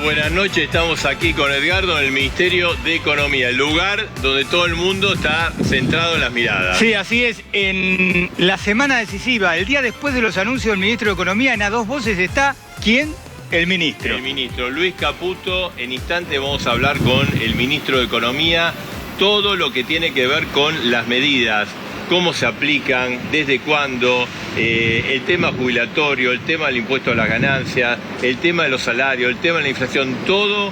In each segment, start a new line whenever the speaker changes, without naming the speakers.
Buenas noches. Estamos aquí con Edgardo en el Ministerio de Economía, el lugar donde todo el mundo está centrado en las miradas.
Sí, así es. En la semana decisiva, el día después de los anuncios del Ministro de Economía, en A Dos Voces está, ¿quién? El ministro.
El ministro Luis Caputo. En instante vamos a hablar con el Ministro de Economía todo lo que tiene que ver con las medidas, cómo se aplican, desde cuándo, el tema jubilatorio, el tema del impuesto a las ganancias, el tema de los salarios, el tema de la inflación, todo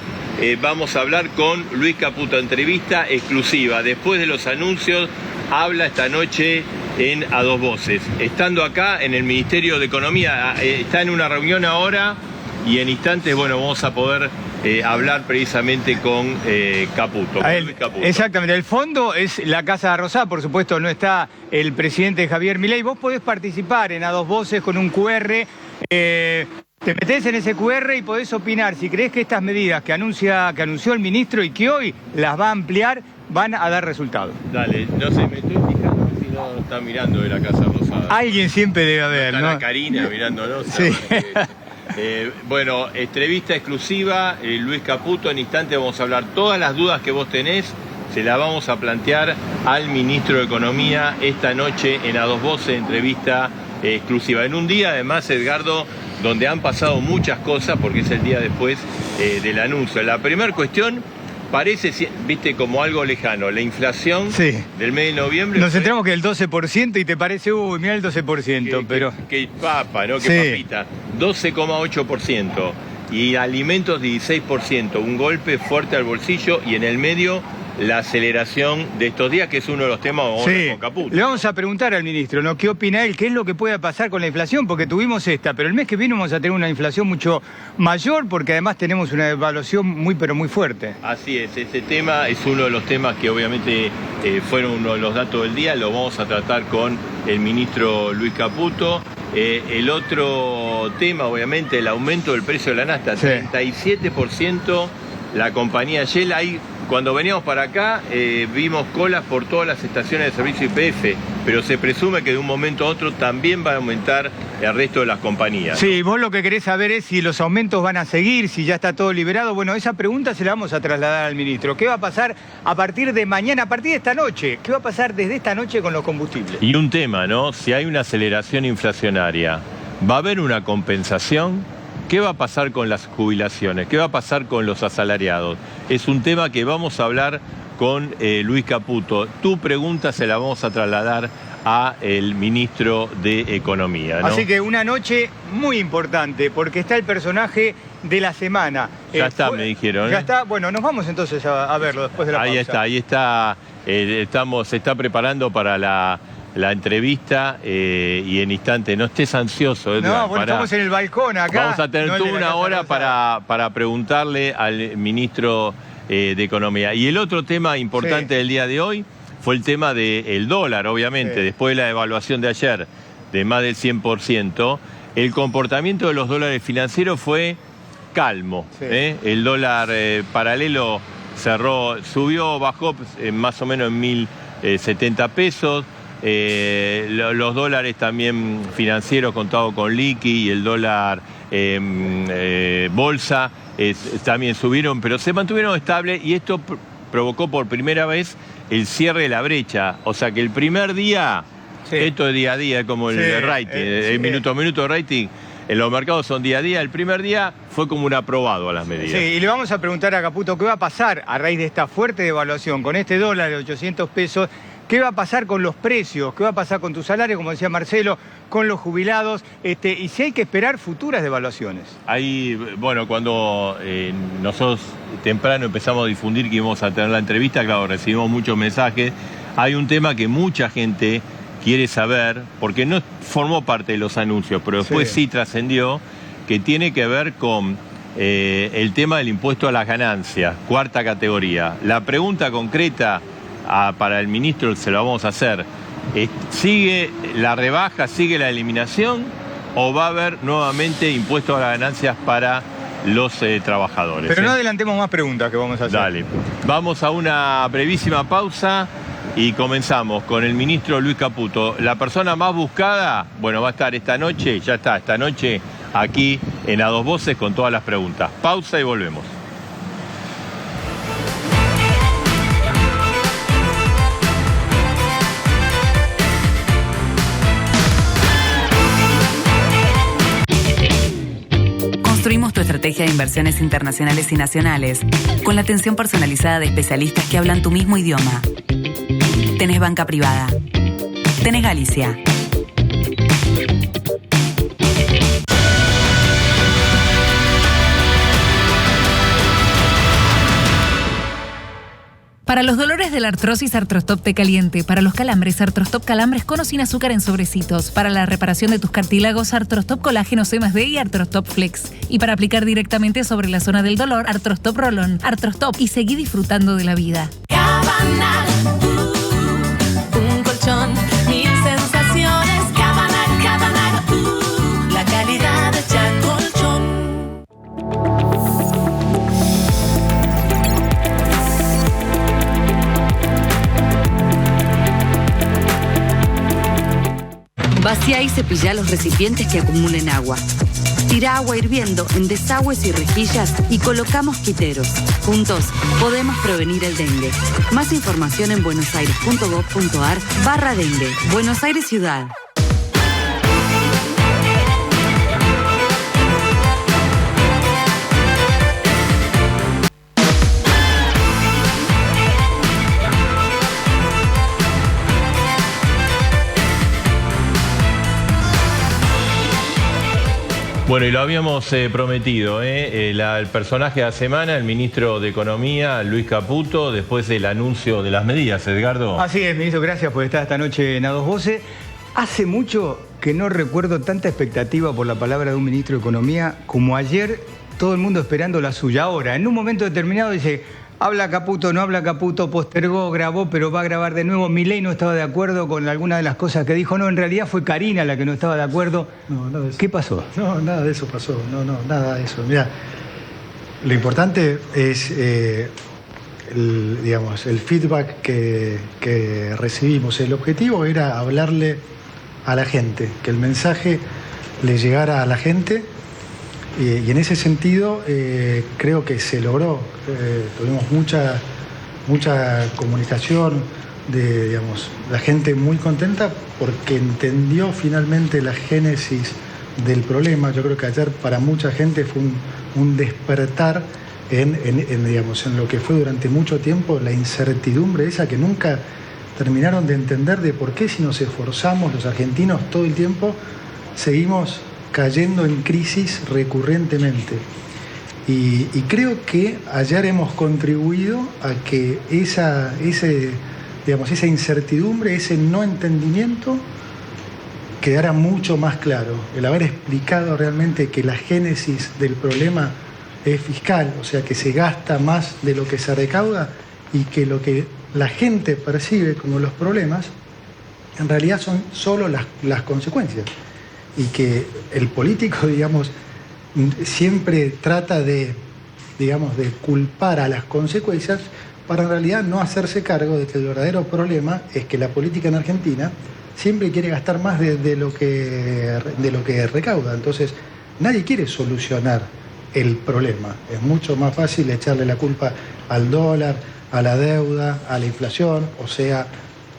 vamos a hablar con Luis Caputo. Entrevista exclusiva. Después de los anuncios, habla esta noche en A Dos Voces. Estando acá en el Ministerio de Economía, está en una reunión ahora y en instantes, bueno, vamos a poder hablar precisamente con Caputo, con Luis Caputo.
Exactamente, el fondo es la Casa Rosada, por supuesto no está el presidente Javier Milei. Vos podés participar en A Dos Voces con un QR, te metés en ese QR y podés opinar si creés que estas medidas que anunció el ministro y que hoy las va a ampliar, van a dar resultados.
Dale, no sé, me estoy fijando si no está mirando de la Casa Rosada.
Alguien siempre debe haber,
está,
¿no?
La Karina mirándonos.
Sí.
Bueno, entrevista exclusiva, Luis Caputo. En instante vamos a hablar todas las dudas que vos tenés, se las vamos a plantear al Ministro de Economía esta noche en A Dos Voces, entrevista exclusiva. En un día, además, Edgardo, donde han pasado muchas cosas, porque es el día después del anuncio. La primera cuestión parece, viste, como algo lejano, la inflación del mes de noviembre.
Nos centramos que el 12% y te parece, uy, mira el 12%, pero...
Que papa, ¿no? Que papita. 12,8%. Y alimentos 16%. Un golpe fuerte al bolsillo y en el medio la aceleración de estos días, que es uno de los temas con Caputo.
Le vamos a preguntar al ministro, ¿no? ¿Qué opina él? ¿Qué es lo que puede pasar con la inflación? Porque tuvimos esta, pero el mes que viene vamos a tener una inflación mucho mayor porque además tenemos una devaluación muy, pero muy fuerte.
Así es, ese tema es uno de los temas que obviamente fueron uno de los datos del día, lo vamos a tratar con el ministro Luis Caputo. El otro tema, obviamente, el aumento del precio de la nafta, 37%, la compañía Shell. Ahí, cuando veníamos para acá, vimos colas por todas las estaciones de servicio YPF, pero se presume que de un momento a otro también va a aumentar el resto de las compañías.
Sí, vos lo que querés saber es si los aumentos van a seguir, si ya está todo liberado. Bueno, esa pregunta se la vamos a trasladar al ministro. ¿Qué va a pasar a partir de mañana, a partir de esta noche? ¿Qué va a pasar desde esta noche con los combustibles?
Y un tema, ¿no? Si hay una aceleración inflacionaria, ¿va a haber una compensación? ¿Qué va a pasar con las jubilaciones? ¿Qué va a pasar con los asalariados? Es un tema que vamos a hablar con Luis Caputo. Tu pregunta se la vamos a trasladar al ministro de Economía, ¿no?
Así que una noche muy importante, porque está el personaje de la semana.
Ya está, me dijeron.
Ya está. Bueno, nos vamos entonces a verlo después de la pausa.
Ahí está. Se está preparando para la entrevista y en instante, no estés ansioso, Edgar.
No, bueno, estamos en el balcón acá.
Vamos a tener toda una hora para preguntarle al ministro de Economía. Y el otro tema importante del día de hoy fue el tema del dólar, obviamente. Después de la devaluación de ayer de más del 100%, el comportamiento de los dólares financieros fue calmo. El dólar paralelo subió, bajó más o menos en 1.070 pesos. Los dólares también financieros contados con liqui y el dólar bolsa también subieron, pero se mantuvieron estables y esto provocó por primera vez el cierre de la brecha. O sea que el primer día, esto es día a día, como el rating, el minuto a minuto rating, en los mercados son día a día. El primer día fue como un aprobado a las medidas.
Sí, y le vamos a preguntar a Caputo qué va a pasar a raíz de esta fuerte devaluación con este dólar de 800 pesos. ¿Qué va a pasar con los precios? ¿Qué va a pasar con tu salario, como decía Marcelo, con los jubilados? Y si hay que esperar futuras devaluaciones.
Ahí, bueno, cuando nosotros temprano empezamos a difundir que íbamos a tener la entrevista, claro, recibimos muchos mensajes. Hay un tema que mucha gente quiere saber, porque no formó parte de los anuncios, pero después sí trascendió, que tiene que ver con el tema del impuesto a las ganancias, cuarta categoría. La pregunta concreta para el ministro se la vamos a hacer. ¿Sigue la rebaja, sigue la eliminación o va a haber nuevamente impuestos a las ganancias para los trabajadores?
Pero no adelantemos más preguntas que vamos a hacer.
Dale. Vamos a una brevísima pausa y comenzamos con el ministro Luis Caputo. La persona más buscada, bueno, va a estar esta noche, ya está, esta noche aquí en A Dos Voces con todas las preguntas. Pausa y volvemos.
Construimos tu estrategia de inversiones internacionales y nacionales con la atención personalizada de especialistas que hablan tu mismo idioma. Tenés banca privada. Tenés Galicia.
Para los dolores de la artrosis, Artrostop Té Caliente. Para los calambres, Artrostop Calambres con o sin azúcar en sobrecitos. Para la reparación de tus cartílagos, Artrostop Colágeno C+D y Artrostop Flex. Y para aplicar directamente sobre la zona del dolor, Artrostop Rolón. Artrostop y seguí disfrutando de la vida.
Cabanal, un colchón, mil sensaciones. Cabanal, la calidad hecha colchón.
Vacía y cepilla los recipientes que acumulen agua. Tira agua hirviendo en desagües y rejillas y coloca mosquiteros. Juntos podemos prevenir el dengue. Más información en buenosaires.gov.ar/dengue. Buenos Aires Ciudad.
Bueno, y lo habíamos prometido, el personaje de la semana, el ministro de Economía, Luis Caputo, después del anuncio de las medidas, Edgardo.
Así es, ministro, gracias por estar esta noche en A Dos Voces. Hace mucho que no recuerdo tanta expectativa por la palabra de un ministro de Economía como ayer, todo el mundo esperando la suya. Ahora, en un momento determinado dice, habla Caputo, no habla Caputo, postergó, grabó, pero va a grabar de nuevo. Milei no estaba de acuerdo con alguna de las cosas que dijo. No, en realidad fue Karina la que no estaba de acuerdo.
No, nada de eso.
¿Qué pasó?
No, nada de eso pasó. No, nada de eso. Mira, lo importante es, el feedback que recibimos. El objetivo era hablarle a la gente, que el mensaje le llegara a la gente. Y en ese sentido creo que se logró. Tuvimos mucha comunicación, la gente muy contenta porque entendió finalmente la génesis del problema. Yo creo que ayer para mucha gente fue un despertar en lo que fue durante mucho tiempo la incertidumbre esa que nunca terminaron de entender de por qué si nos esforzamos los argentinos todo el tiempo seguimos cayendo en crisis recurrentemente. Y creo que ayer hemos contribuido a que esa incertidumbre, ese no entendimiento, quedara mucho más claro. El haber explicado realmente que la génesis del problema es fiscal, o sea, que se gasta más de lo que se recauda y que lo que la gente percibe como los problemas, en realidad son solo las consecuencias. Y que el político, siempre trata de culpar a las consecuencias para en realidad no hacerse cargo de que el verdadero problema es que la política en Argentina siempre quiere gastar más de lo que recauda. Entonces, nadie quiere solucionar el problema. Es mucho más fácil echarle la culpa al dólar, a la deuda, a la inflación, o sea,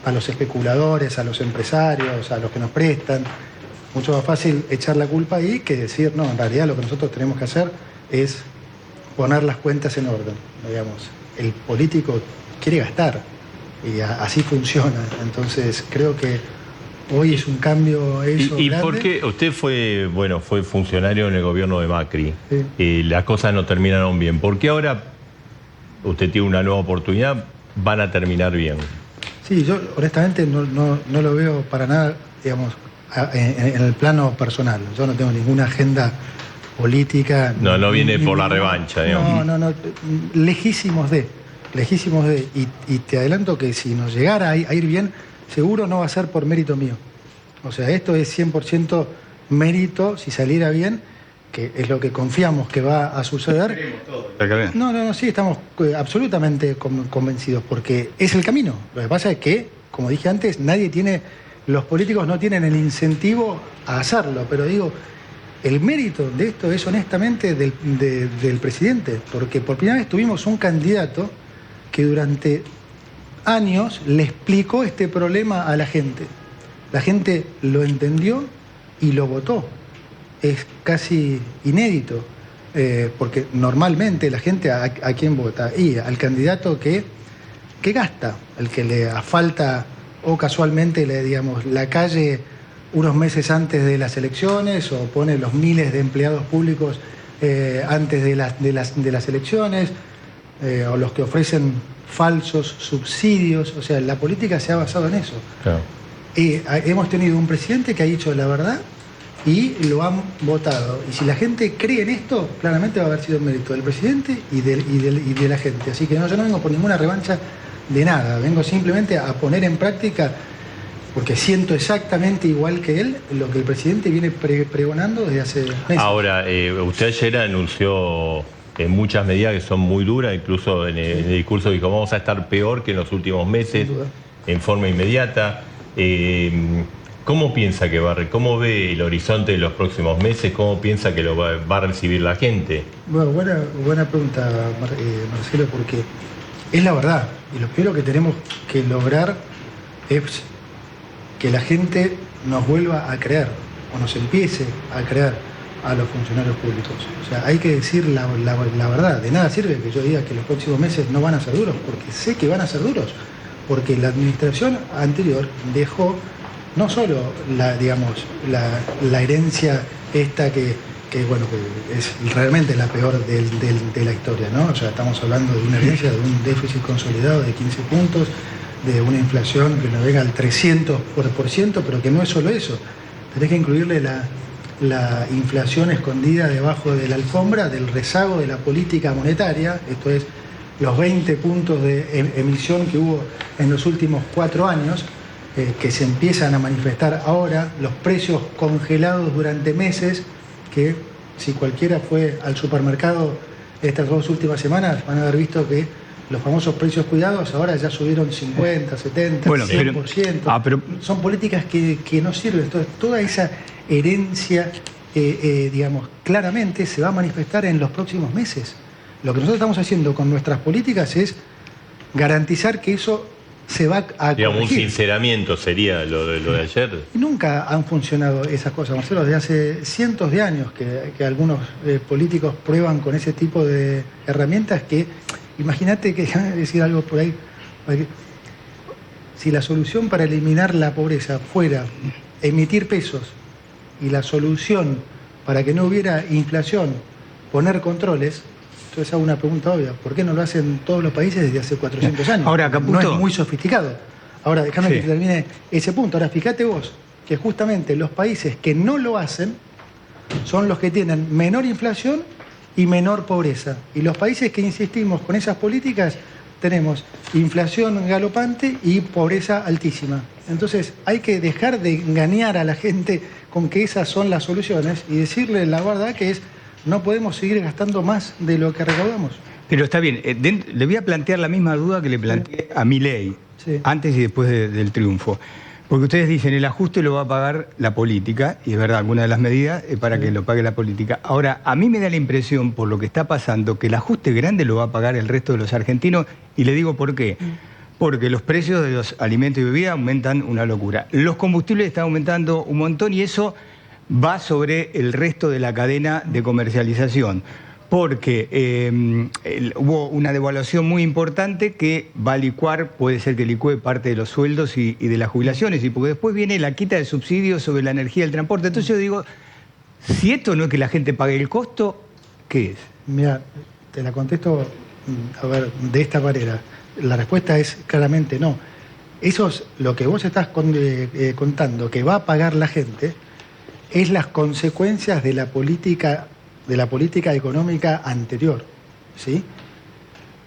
a los especuladores, a los empresarios, a los que nos prestan. Mucho más fácil echar la culpa ahí que decir, no, en realidad lo que nosotros tenemos que hacer es poner las cuentas en orden. El político quiere gastar y así funciona. Entonces creo que hoy es un cambio eso
¿Y
grande.
por qué? Usted fue funcionario en el gobierno de Macri.
Sí.
Las cosas no terminaron bien. ¿Por qué ahora usted tiene una nueva oportunidad? Van a terminar bien.
Sí, yo honestamente no lo veo para nada, en el plano personal. Yo no tengo ninguna agenda política.
No viene por la revancha, digamos.
No, lejísimos de. Y te adelanto que si nos llegara a ir bien, seguro no va a ser por mérito mío. O sea, esto es 100% mérito, si saliera bien, que es lo que confiamos que va a suceder. No, sí, estamos absolutamente convencidos, porque es el camino. Lo que pasa es que, como dije antes, los políticos no tienen el incentivo a hacerlo, pero el mérito de esto es honestamente del presidente, porque por primera vez tuvimos un candidato que durante años le explicó este problema a la gente. La gente lo entendió y lo votó. Es casi inédito, porque normalmente la gente ¿a quién vota? Y al candidato que gasta, el que le asfalta o casualmente la calle unos meses antes de las elecciones, o pone los miles de empleados públicos antes de las elecciones, o los que ofrecen falsos subsidios. O sea, la política se ha basado en eso.
Claro.
Hemos tenido un presidente que ha dicho la verdad y lo han votado. Y si la gente cree en esto, claramente va a haber sido mérito del presidente y de la gente. Así que no, yo no vengo por ninguna revancha de nada. Vengo simplemente a poner en práctica, porque siento exactamente igual que él, lo que el presidente viene pregonando desde hace meses.
Ahora, usted ayer anunció muchas medidas que son muy duras, incluso en el discurso dijo, vamos a estar peor que en los últimos meses, en forma inmediata. ¿Cómo piensa que cómo ve el horizonte de los próximos meses? ¿Cómo piensa que lo va a recibir la gente?
Bueno, buena pregunta, Marcelo, porque es la verdad. Y lo primero que tenemos que lograr es que la gente nos vuelva a creer, o nos empiece a creer a los funcionarios públicos. O sea, hay que decir la verdad. De nada sirve que yo diga que los próximos meses no van a ser duros, porque sé que van a ser duros. Porque la administración anterior dejó no solo la herencia esta que es realmente la peor de la historia, ¿no? O sea, estamos hablando de una herencia, de un déficit consolidado de 15 puntos, de una inflación que navega al 300%, pero que no es solo eso. Tenés que incluirle la inflación escondida debajo de la alfombra del rezago de la política monetaria, esto es, los 20 puntos de emisión que hubo en los últimos 4 años, que se empiezan a manifestar ahora, los precios congelados durante meses, que si cualquiera fue al supermercado estas 2 últimas semanas, van a haber visto que los famosos precios cuidados ahora ya subieron 50, 70, bueno, 100%. Pero son políticas que no sirven. Entonces, toda esa herencia, claramente se va a manifestar en los próximos meses. Lo que nosotros estamos haciendo con nuestras políticas es garantizar que eso se va a corregir.
Un sinceramiento sería lo de ayer.
Y nunca han funcionado esas cosas, Marcelo, desde hace cientos de años que algunos políticos prueban con ese tipo de herramientas que, imagínate que, decir algo por ahí, si la solución para eliminar la pobreza fuera emitir pesos y la solución para que no hubiera inflación poner controles, entonces hago una pregunta obvia, ¿por qué no lo hacen todos los países desde hace 400 años?
Ahora, Caputo,
no es muy sofisticado. Ahora, déjame que termine ese punto. Ahora, fíjate vos que justamente los países que no lo hacen son los que tienen menor inflación y menor pobreza. Y los países que insistimos con esas políticas tenemos inflación galopante y pobreza altísima. Entonces, hay que dejar de engañar a la gente con que esas son las soluciones y decirle la verdad, que es: no podemos seguir gastando más de lo que recaudamos.
Pero está bien, le voy a plantear la misma duda que le planteé a Milei, antes y después del triunfo. Porque ustedes dicen, el ajuste lo va a pagar la política, y es verdad, alguna de las medidas es para que lo pague la política. Ahora, a mí me da la impresión, por lo que está pasando, que el ajuste grande lo va a pagar el resto de los argentinos, y le digo por qué. Porque los precios de los alimentos y bebidas aumentan una locura. Los combustibles están aumentando un montón, y eso va sobre el resto de la cadena de comercialización, porque hubo una devaluación muy importante que va a licuar, puede ser que licúe parte de los sueldos y de las jubilaciones, y porque después viene la quita de subsidios sobre la energía y el transporte. Entonces yo digo, si esto no es que la gente pague el costo, ¿qué es?
Mira, te la contesto, de esta manera. La respuesta es claramente no. Eso es lo que vos estás contando, que va a pagar la gente, es las consecuencias de la política económica anterior, ¿sí?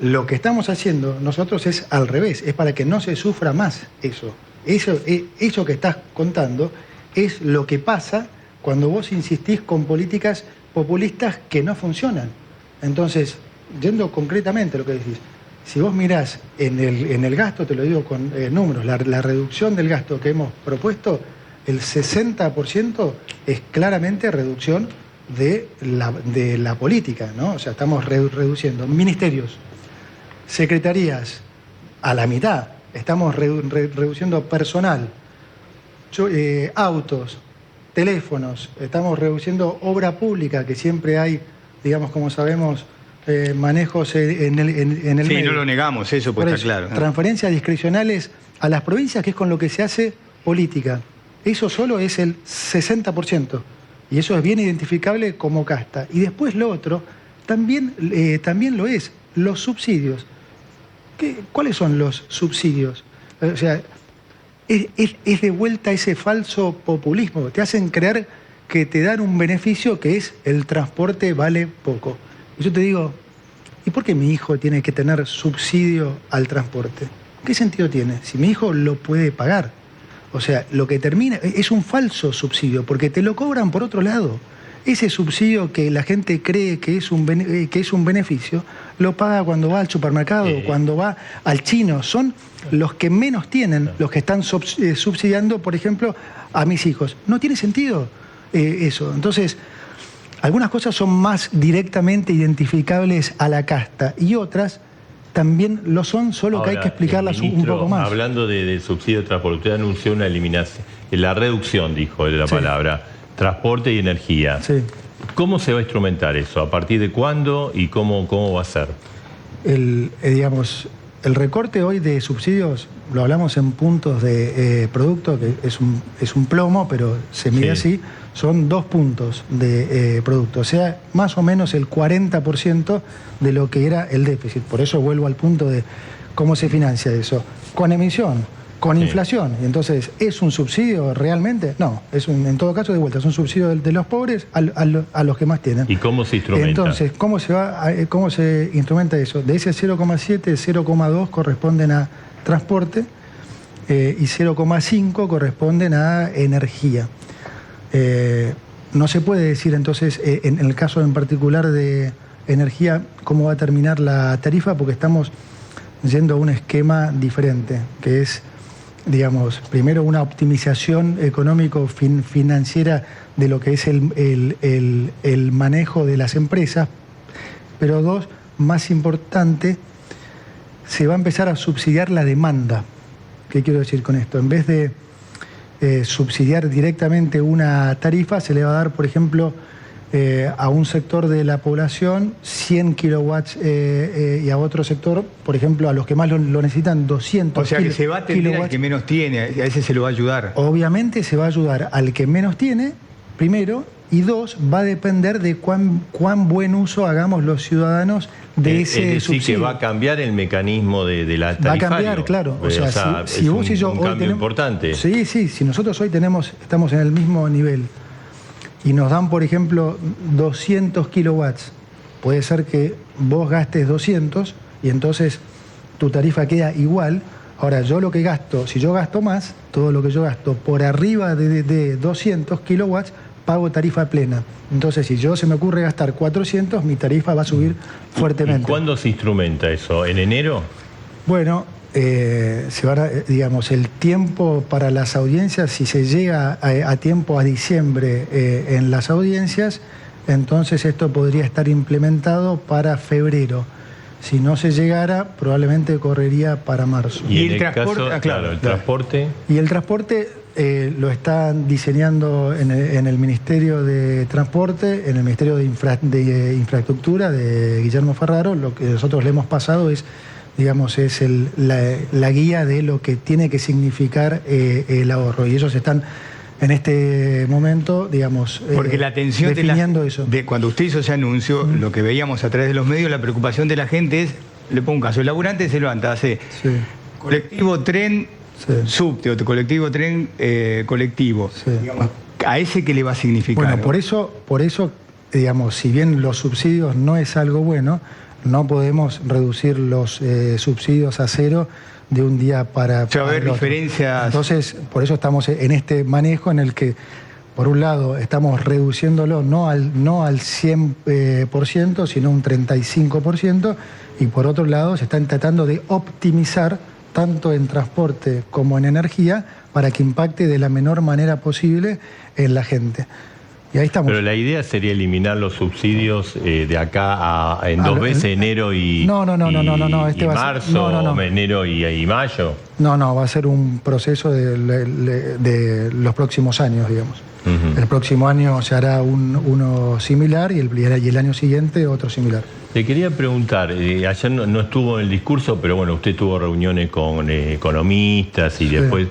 Lo que estamos haciendo nosotros es al revés, es para que no se sufra más eso. Eso que estás contando es lo que pasa cuando vos insistís con políticas populistas que no funcionan. Entonces, yendo concretamente a lo que decís, si vos mirás en el gasto, te lo digo con números, la reducción del gasto que hemos propuesto, el 60% es claramente reducción de la política, ¿no? O sea, estamos reduciendo ministerios, secretarías a la mitad, estamos reduciendo personal, autos, teléfonos, estamos reduciendo obra pública, que siempre hay, digamos, como sabemos, manejos en el
sí,
medio.
no lo negamos, eso pues está claro.
Transferencias discrecionales a las provincias, que es con lo que se hace política. Eso solo es el 60%. Y eso es bien identificable como casta. Y después lo otro también lo es, los subsidios. ¿Cuáles son los subsidios? O sea, es de vuelta ese falso populismo. Te hacen creer que te dan un beneficio que es el transporte vale poco. Y yo te digo, ¿y por qué mi hijo tiene que tener subsidio al transporte? ¿Qué sentido tiene? Si mi hijo lo puede pagar. O sea, lo que termina es un falso subsidio, porque te lo cobran por otro lado. Ese subsidio que la gente cree que es un beneficio, lo paga cuando va al supermercado, cuando va al chino. Son los que menos tienen, los que están subsidiando, por ejemplo, a mis hijos. No tiene sentido eso. Entonces, algunas cosas son más directamente identificables a la casta y otras también lo son, solo que hay que explicarlas un poco más.
Hablando de subsidio de transporte, usted anunció una eliminación, la reducción, dijo de la palabra, transporte y energía.
Sí.
¿Cómo se va a instrumentar eso? ¿A partir de cuándo y cómo va a ser?
El recorte hoy de subsidios, lo hablamos en puntos de producto, que es un plomo, pero se mide así, son 2 puntos de producto, o sea, más o menos el 40% de lo que era el déficit. Por eso vuelvo al punto de cómo se financia eso. Con emisión, con inflación. Y entonces, ¿es un subsidio realmente? No, en todo caso, de vuelta, es un subsidio de los pobres a los que más tienen.
¿Y cómo se instrumenta?
Entonces, ¿cómo se instrumenta eso? De ese 0,7, 0,2 corresponden a transporte y 0,5 corresponden a energía. No se puede decir entonces, en el caso en particular de energía, cómo va a terminar la tarifa, porque estamos yendo a un esquema diferente, que es, digamos, primero una optimización económico-financiera de lo que es el manejo de las empresas, pero 2, más importante, se va a empezar a subsidiar la demanda. ¿Qué quiero decir con esto? En vez de subsidiar directamente una tarifa, se le va a dar, por ejemplo, a un sector de la población 100 kilowatts y a otro sector, por ejemplo, a los que más lo necesitan, 200 kilowatts. O sea, que
se va a atender al que menos tiene, a ese se lo va a ayudar.
Obviamente se va a ayudar al que menos tiene, primero, y 2, va a depender de cuán buen uso hagamos los ciudadanos de ese subsidio. Es decir,
que va a cambiar el mecanismo de la tarifario.
Va a cambiar, claro. O sea, si vos y yo
un
hoy
cambio importante.
Sí, si nosotros hoy estamos en el mismo nivel y nos dan, por ejemplo, 200 kilowatts, puede ser que vos gastes 200 y entonces tu tarifa queda igual. Ahora, yo lo que gasto, si yo gasto más, todo lo que yo gasto por arriba de 200 kilowatts, pago tarifa plena. Entonces, si se me ocurre gastar 400, mi tarifa va a subir fuertemente.
¿Y cuándo se instrumenta eso? ¿En enero?
Bueno, se va a, digamos, el tiempo para las audiencias, si se llega a tiempo a diciembre en las audiencias, entonces esto podría estar implementado para febrero. Si no se llegara, probablemente correría para marzo.
¿Y el transporte? El transporte.
Y el transporte lo están diseñando en el Ministerio de Transporte, en el Ministerio de Infraestructura de Guillermo Ferraro. Lo que nosotros le hemos pasado es, digamos, la guía de lo que tiene que significar el ahorro. Y ellos están en este momento, digamos,
porque la atención
definiendo eso.
Cuando usted hizo ese anuncio, lo que veíamos a través de los medios, la preocupación de la gente es, le pongo un caso, el laburante se levanta, hace colectivo, tren, subte, o colectivo, tren, colectivo. Digamos, ¿a ese qué le va a significar?
Bueno, por eso, digamos, si bien los subsidios no es algo bueno, no podemos reducir los subsidios a cero de un día para
va a haber diferencias.
Entonces, por eso estamos en este manejo en el que, por un lado, estamos reduciéndolo no al 100%, sino un 35%, y por otro lado, se están tratando de optimizar tanto en transporte como en energía para que impacte de la menor manera posible en la gente. Y ahí estamos.
Pero la idea sería eliminar los subsidios de acá en 2 veces, enero y marzo, enero y mayo.
No, va a ser un proceso de los próximos años, digamos. El próximo año se hará uno similar y el año siguiente otro similar.
Le quería preguntar, ayer no estuvo en el discurso, pero bueno, usted tuvo reuniones con economistas y después...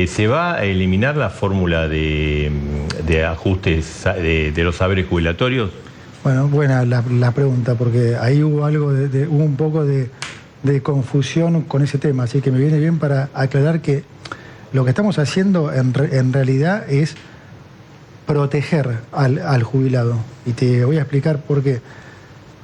¿Se va a eliminar la fórmula de ajustes de los saberes jubilatorios?
Bueno, buena la pregunta, porque ahí hubo hubo un poco de confusión con ese tema, así que me viene bien para aclarar que lo que estamos haciendo en realidad es proteger al jubilado. Y te voy a explicar por qué.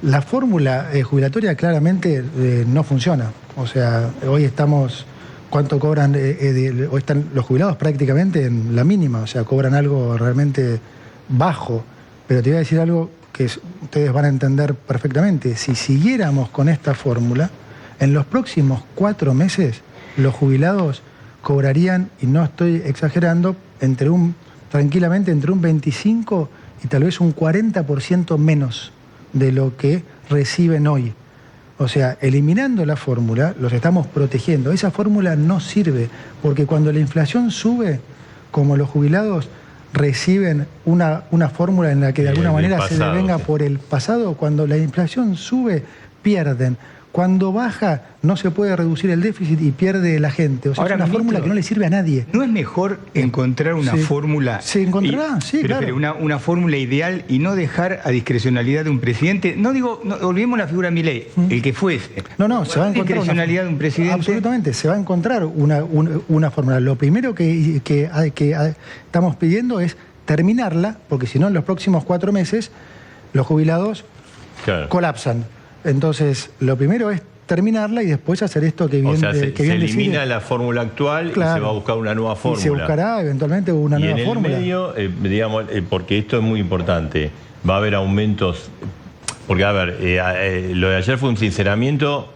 La fórmula jubilatoria claramente no funciona. O sea, hoy estamos... ¿Cuánto cobran? Hoy están los jubilados prácticamente en la mínima, o sea, cobran algo realmente bajo. Pero te voy a decir algo que ustedes van a entender perfectamente. Si siguiéramos con esta fórmula, en los próximos 4 meses los jubilados cobrarían, y no estoy exagerando, tranquilamente entre un 25 y tal vez un 40% menos de lo que reciben hoy. O sea, eliminando la fórmula, los estamos protegiendo. Esa fórmula no sirve, porque cuando la inflación sube, como los jubilados reciben una fórmula en la que de alguna manera se devenga por el pasado, cuando la inflación sube, pierden. Cuando baja, no se puede reducir el déficit y pierde la gente. O sea, ahora, es una fórmula que no le sirve a nadie.
¿No es mejor encontrar una fórmula?
Se encontrará, claro.
Pero una fórmula ideal y no dejar a discrecionalidad de un presidente. No olvidemos la figura de Milei, el que fuese.
Se va a encontrar
discrecionalidad de un presidente.
Absolutamente, se va a encontrar una fórmula. Lo primero que estamos pidiendo es terminarla, porque si no, en los próximos 4 meses los jubilados colapsan. Entonces, lo primero es terminarla y después hacer esto que bien
se elimina la fórmula actual y se va a buscar una nueva fórmula.
Y se buscará eventualmente una nueva fórmula.
Y en el medio, digamos, porque esto es muy importante, va a haber aumentos, porque a ver, lo de ayer fue un sinceramiento,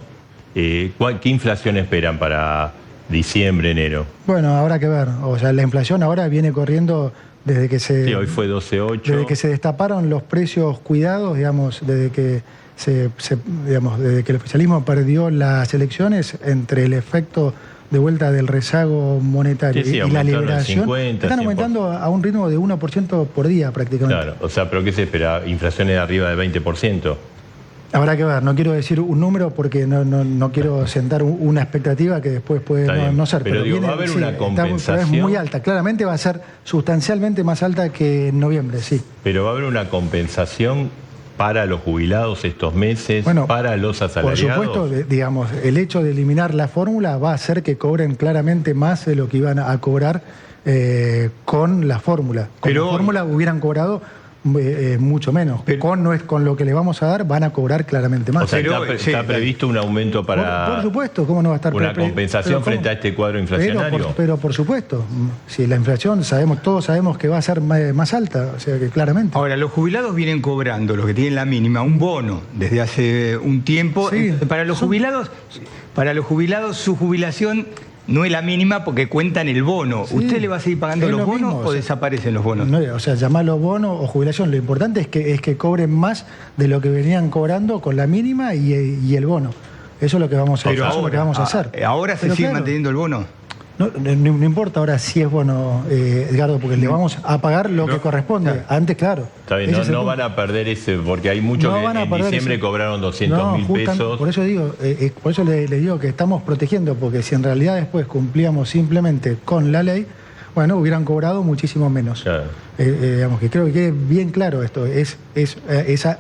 ¿qué inflación esperan para diciembre, enero?
Bueno, habrá que ver, o sea, la inflación ahora viene corriendo desde que
hoy fue 12,8.
Desde que se destaparon los precios cuidados, digamos, desde que el oficialismo perdió las elecciones, entre el efecto de vuelta del rezago monetario y la liberación, están aumentando a un ritmo de 1% por día prácticamente.
Claro, o sea, ¿pero qué se espera? ¿Inflaciones arriba del 20%?
Habrá que ver, no quiero decir un número porque no quiero sentar una expectativa que después puede no ser.
Pero va a haber una compensación.
Pero es muy alta, claramente va a ser sustancialmente más alta que en noviembre, sí.
Pero va a haber una compensación para los jubilados estos meses, para los asalariados.
Por supuesto, digamos, el hecho de eliminar la fórmula va a hacer que cobren claramente más de lo que iban a cobrar con la fórmula. Con la fórmula hubieran cobrado mucho menos. Con lo que le vamos a dar van a cobrar claramente más.
O sea, está previsto un aumento para...
Por supuesto, ¿cómo no va a estar
una compensación frente a este cuadro inflacionario?
Pero por supuesto, si la inflación todos sabemos que va a ser más alta, o sea que claramente.
Ahora, los jubilados vienen cobrando, los que tienen la mínima, un bono desde hace un tiempo. Sí, para los jubilados su jubilación no es la mínima porque cuentan el bono. Sí, ¿usted le va a seguir pagando los bonos o desaparecen los bonos?
No, o sea, llamarlo bono o jubilación. Lo importante es que cobren más de lo que venían cobrando con la mínima y el bono. Eso es lo que vamos a hacer.
¿Ahora se sigue manteniendo el bono?
No importa ahora si es bono, Edgardo, porque le vamos a pagar lo que corresponde. Antes, claro.
Está bien, no van a perder ese, porque hay muchos que en diciembre cobraron 200.000 pesos.
Por eso digo, le digo que estamos protegiendo, porque si en realidad después cumplíamos simplemente con la ley, bueno, hubieran cobrado muchísimo menos. Claro. Digamos que creo que quede bien claro esto, es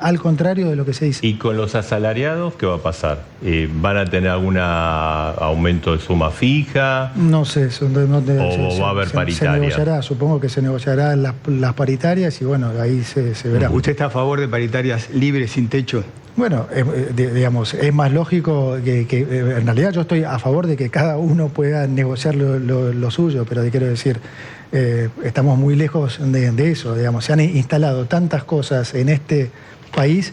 al contrario de lo que se dice.
¿Y con los asalariados qué va a pasar? ¿Van a tener algún aumento de suma fija?
No sé.
¿O va a haber paritarias?
Supongo que se negociarán las paritarias y bueno, ahí se verá.
¿Usted está a favor de paritarias libres, sin techo?
Bueno, digamos, es más lógico que en realidad yo estoy a favor de que cada uno pueda negociar lo suyo, pero quiero decir, estamos muy lejos de eso, digamos. Se han instalado tantas cosas en este país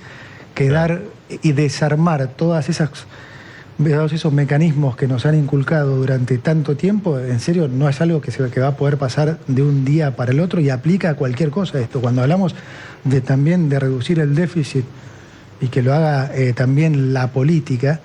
que dar y desarmar todas esas dados esos mecanismos que nos han inculcado durante tanto tiempo, en serio, no es algo que va a poder pasar de un día para el otro y aplica a cualquier cosa esto. Cuando hablamos también de reducir el déficit y que lo haga también la política,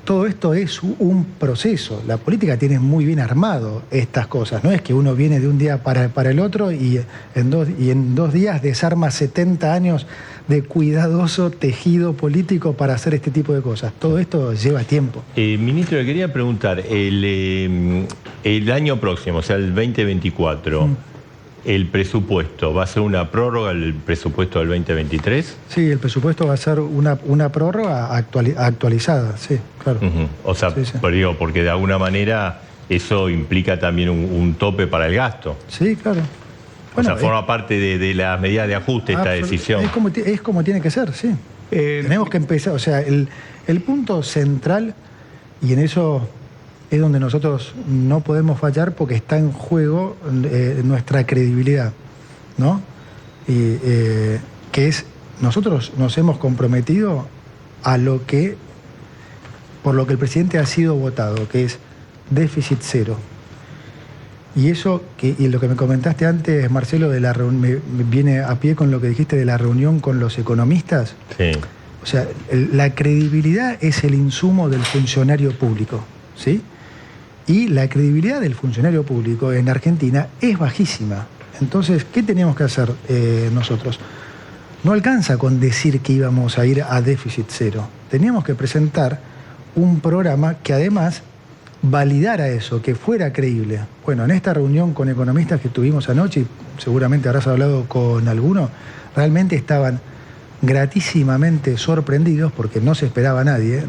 todo esto es un proceso. La política tiene muy bien armado estas cosas. No es que uno viene de un día para el otro y en 2 días desarma 70 años de cuidadoso tejido político para hacer este tipo de cosas. Todo esto lleva tiempo.
Ministro, le quería preguntar, el año próximo, o sea, el 2024, ¿el presupuesto va a ser una prórroga el presupuesto del 2023?
Sí, el presupuesto va a ser una prórroga actualizada, sí, claro.
O sea,
sí.
Pero digo, porque de alguna manera eso implica también un tope para el gasto.
Sí, claro.
Bueno, o sea, forma parte de las medidas de ajuste esta decisión.
Es como tiene que ser, sí. Tenemos que empezar, o sea, el punto central, y en eso es donde nosotros no podemos fallar porque está en juego nuestra credibilidad, ¿no? Que es, nosotros nos hemos comprometido a por lo que el presidente ha sido votado, que es déficit cero. Y eso, y lo que me comentaste antes, Marcelo, me viene a pie con lo que dijiste de la reunión con los economistas.
Sí.
O sea, la credibilidad es el insumo del funcionario público, ¿sí? Y la credibilidad del funcionario público en Argentina es bajísima. Entonces, ¿qué teníamos que hacer nosotros? No alcanza con decir que íbamos a ir a déficit cero. Teníamos que presentar un programa que además validara eso, que fuera creíble. Bueno, en esta reunión con economistas que tuvimos anoche, y seguramente habrás hablado con alguno, realmente estaban gratísimamente sorprendidos, porque no se esperaba a nadie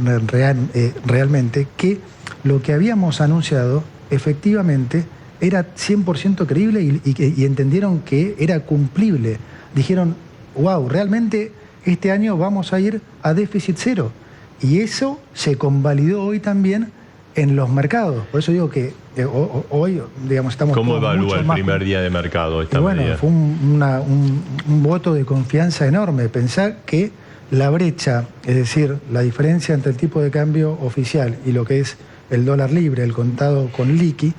realmente, que lo que habíamos anunciado efectivamente era 100% creíble y entendieron que era cumplible. Dijeron, wow, realmente este año vamos a ir a déficit cero. Y eso se convalidó hoy también en los mercados. Por eso digo que hoy, digamos, estamos...
¿Cómo evalúa el primer día de mercado esta medida?
Fue un voto de confianza enorme. Pensar que la brecha, es decir, la diferencia entre el tipo de cambio oficial y lo que es el dólar libre, el contado con liqui,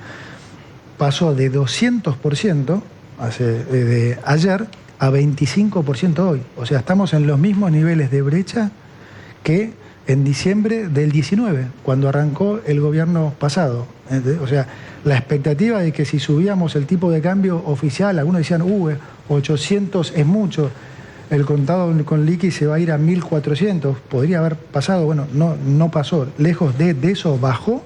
pasó de 200% de ayer a 25% hoy. O sea, estamos en los mismos niveles de brecha que en diciembre del 19, cuando arrancó el gobierno pasado. O sea, la expectativa de que si subíamos el tipo de cambio oficial, algunos decían, 800 es mucho, el contado con liqui se va a ir a 1.400, podría haber pasado, bueno, no pasó. Lejos de eso bajó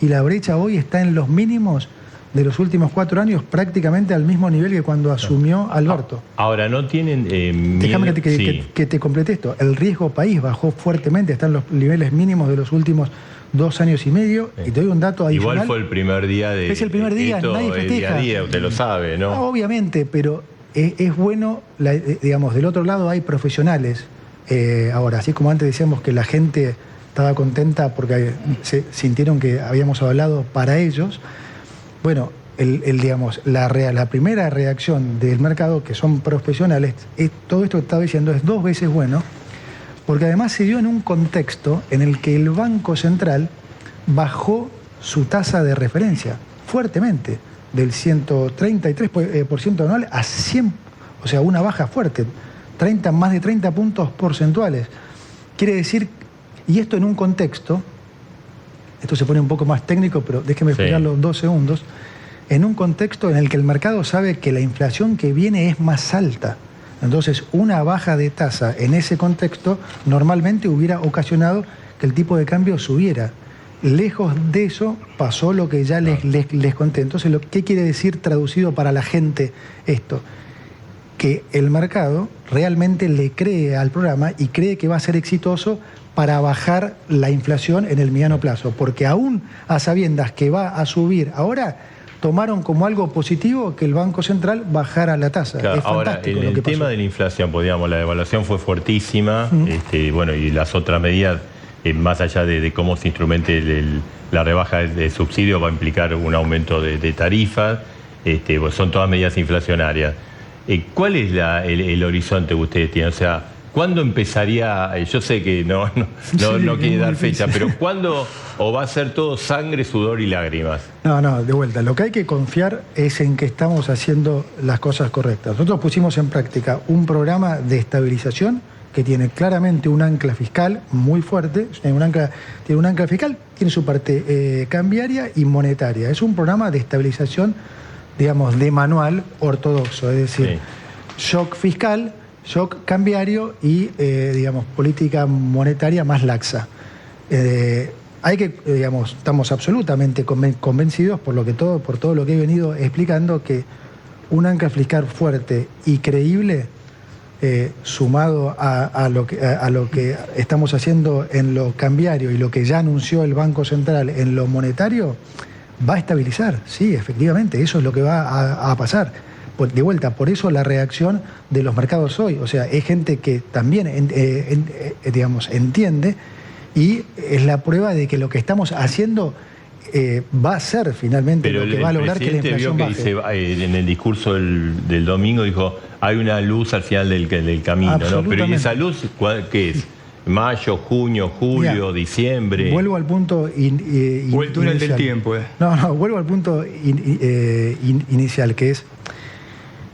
y la brecha hoy está en los mínimos de los últimos 4 años, prácticamente al mismo nivel que cuando asumió Alberto.
Ahora, ¿no tienen
Déjame que te complete esto. El riesgo país bajó fuertemente, está en los niveles mínimos de los últimos 2 años y medio. Sí. Y te doy un dato adicional.
Igual fue el primer día de...
Es el primer día,
esto,
nadie festeja.
El día a día, usted lo sabe, ¿no?
No, obviamente, pero es bueno, digamos, del otro lado hay profesionales. Ahora, así como antes decíamos que la gente estaba contenta porque se sintieron que habíamos hablado para ellos. Bueno, digamos, la primera reacción del mercado, que son profesionales, todo esto que estaba diciendo es 2 veces bueno, porque además se dio en un contexto en el que el Banco Central bajó su tasa de referencia fuertemente, del 133% anual a 100%, o sea, una baja fuerte, más de 30 puntos porcentuales. Quiere decir, y esto en un contexto, esto se pone un poco más técnico, pero déjeme explicarlo 2 segundos, en un contexto en el que el mercado sabe que la inflación que viene es más alta. Entonces, una baja de tasa en ese contexto normalmente hubiera ocasionado que el tipo de cambio subiera. Lejos de eso pasó lo que ya les conté. Entonces, ¿qué quiere decir traducido para la gente esto? Que el mercado realmente le cree al programa y cree que va a ser exitoso para bajar la inflación en el mediano plazo. Porque aún a sabiendas que va a subir ahora, tomaron como algo positivo que el Banco Central bajara la tasa.
Claro,
es fantástico
ahora, en el tema de la inflación, pues, digamos, la devaluación fue fuertísima, bueno, y las otras medidas, más allá de cómo se instrumente la rebaja de subsidio, va a implicar un aumento de tarifas, pues son todas medidas inflacionarias. ¿Cuál es el horizonte que ustedes tienen? O sea, ¿Cuándo empezaría? Yo sé que no quiere dar fecha, pero ¿cuándo o va a ser todo sangre, sudor y lágrimas?
No, de vuelta. Lo que hay que confiar es en que estamos haciendo las cosas correctas. Nosotros pusimos en práctica un programa de estabilización que tiene claramente un ancla fiscal muy fuerte. Tiene un ancla fiscal, tiene su parte cambiaria y monetaria. Es un programa de estabilización, digamos, de manual ortodoxo, es decir, shock fiscal, shock cambiario y, digamos, política monetaria más laxa. Hay que, digamos, estamos absolutamente convencidos por todo lo que he venido explicando, que un ancla fiscal fuerte y creíble, sumado a lo que estamos haciendo en lo cambiario y lo que ya anunció el Banco Central en lo monetario, va a estabilizar. Sí, efectivamente, eso es lo que va a pasar. De vuelta, por eso la reacción de los mercados hoy. O sea, es gente que también, digamos, entiende, y es la prueba de que lo que estamos haciendo va a ser finalmente lo que va a lograr que la inflación baje.
En el discurso del domingo dijo, hay una luz al final del camino, ¿no? Pero ¿y esa luz qué es? ¿Mayo, junio, julio, diciembre?
Vuelvo al punto
o el túnel del tiempo.
No, vuelvo al punto inicial, que es: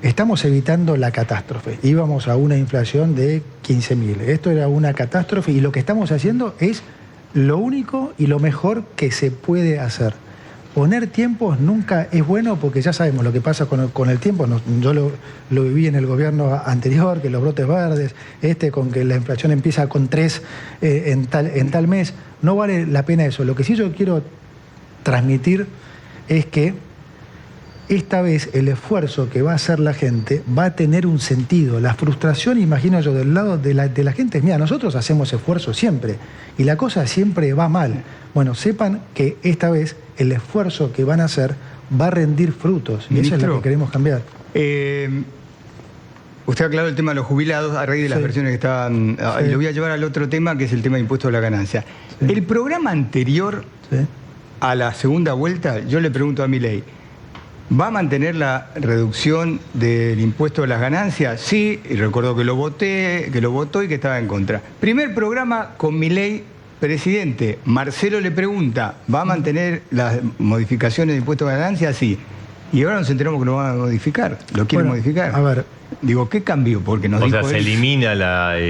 estamos evitando la catástrofe. Íbamos a una inflación de 15.000. Esto era una catástrofe, y lo que estamos haciendo es lo único y lo mejor que se puede hacer. Poner tiempos nunca es bueno, porque ya sabemos lo que pasa con el tiempo. Yo lo viví en el gobierno anterior, que los brotes verdes, con que la inflación empieza con 3 en tal mes. No vale la pena eso. Lo que sí yo quiero transmitir es que esta vez el esfuerzo que va a hacer la gente va a tener un sentido. La frustración, imagino yo, del lado de la gente es: mira, nosotros hacemos esfuerzo siempre y la cosa siempre va mal. Bueno, sepan que esta vez el esfuerzo que van a hacer va a rendir frutos. Y eso es lo que queremos cambiar.
Usted ha aclarado el tema de los jubilados a raíz de las versiones que estaban... Lo voy a llevar al otro tema, que es el tema de impuesto a la ganancia. El programa anterior a la segunda vuelta, yo le pregunto a Milei, ¿va a mantener la reducción del impuesto a las ganancias? Sí, y recuerdo que lo votó y que estaba en contra. Primer programa con Milei presidente. Marcelo le pregunta, ¿va a mantener las modificaciones de impuesto a las ganancias? Sí. Y ahora nos enteramos que lo van a modificar. ¿Lo quieren modificar?
A ver.
Digo, ¿qué cambió? Porque nos dijo
se elimina